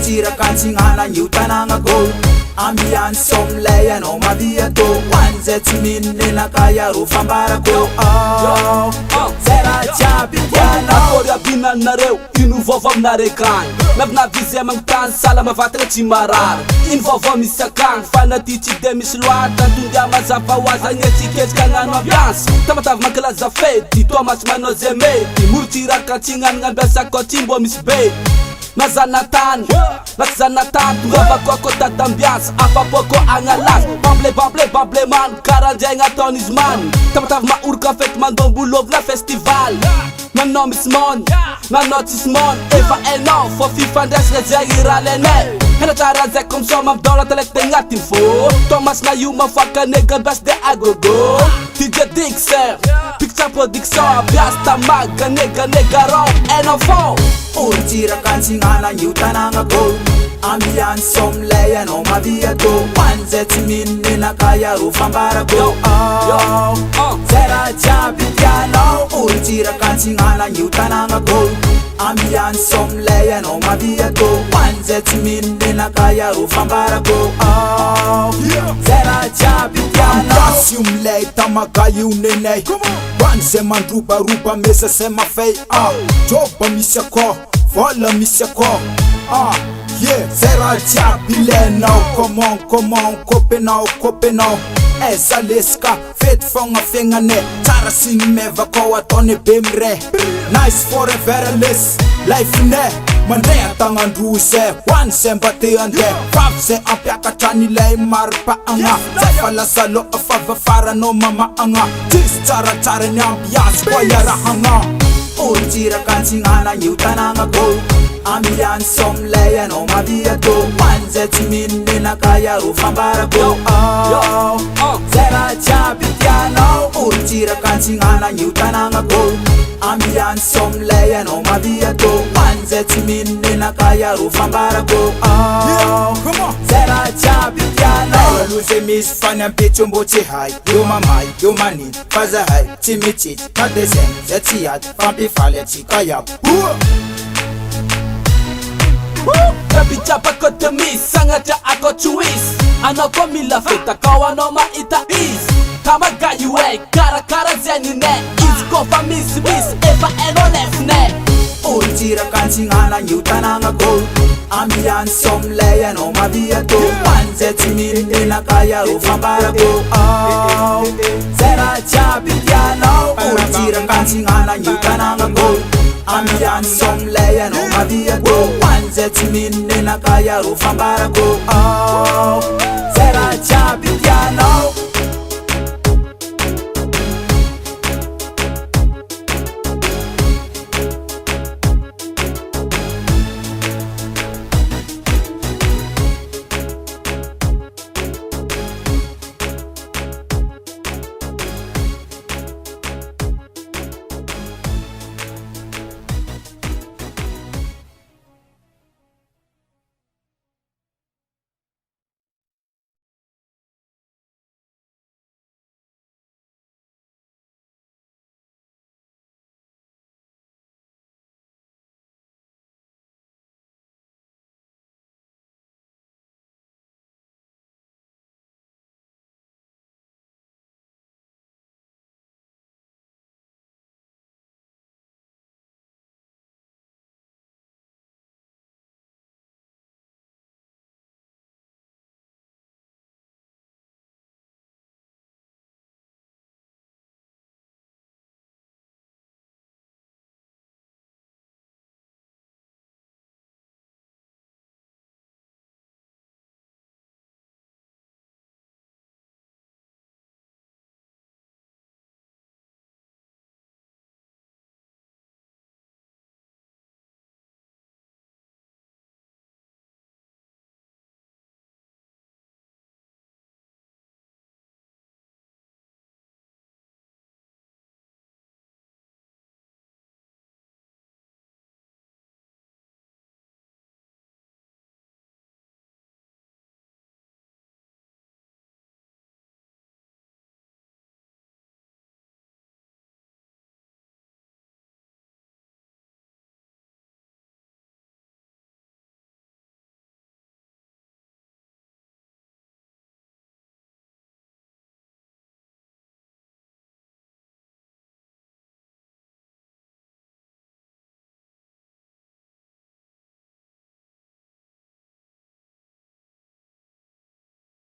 Tirakansingana yutanangago Ambian somlay ano mabiato Wanzet minina kaya rufambarako Zera chabidiano Akoria binan nareo inu vovô narekany Navina vizy amagntany sala mavatagna tsy marary Iny vovô misy akagny fanaty tsy de misy loatra Tonga mazava hoaza gnetsiketrika agnano ambiansy Tamatavy mankilaza fety Tomasy manao ze mety Moro tirakansingana ambiasa ko tsy mbo misy bety Na zanatany, na tsy zanatany Tongavako ako tatambiansy Afapoko agnalasy Bamble man Karandraigna ataony izy many Tamatavy maorika fety mandombolovina festival Nanao misy mony, nanao tsisy mony Efa hainao, fô fifandraisana zay iralenay Hena tsara zay comme ça mamidôla talek tegnatiny fô Thomas na io mafoaka nega ambiasy de agogo DJ Dixer, Picture Production Ambiasy tamaga nega rô hainao fô Tirakansingana yutanangago Ambian somlay ano mabiato Wanzet minina kaya rufambarako Zera chabidiano Tirakansingana yutanangago Ambian somlay ano mabiato Wanzet minina kaya rufambarako Zera chabidiano Ambiasiumlay tamagayu nenay Wanze mandruba mesa sema fay Joba misy ako Vola misy ako Zera jiaby ilenao Comment kopenao Eza lesika fety fogna fiaignane Tsara sy ny mevako ataone be mire Nice forever less life ne Mandray atagnandro zay Hoany zay mba te andeha Vavy zay ampiakatra nilay mari-paagna Zay fa lasa loa favafaranao mamaagna Tsisy tsaratsara ny ambiansy koa iarahagna Tirakansingana yutanangago Ambian somlay ano mabiato Wanzet minina kaya rufambarako Zera chabidiano Tirakansingana yutanangago Ambian somlay ano mabiato Wanzet minina kaya rufambarako Zera chabidiano Luze miss fanya mpicho mbochi hai Yo mamai, yo manin, faza hai Timitit, kadesen, zetiat Fampi fale, chikayap Nabichapa ko temis Sangaja ako chuis Ano ko mila feta Kawa maita is Kamagayu Kara zenine Is ko fa miss Efa eno lefne Tirakansingana yutanangago Ambian somlay ano mabiato Wanzet minina kaya rufambarako Zera chabidiano Tirakansingana yutanangago Ambian somlay ano mabiato Wanzet minina kaya rufambarako Zera chabidiano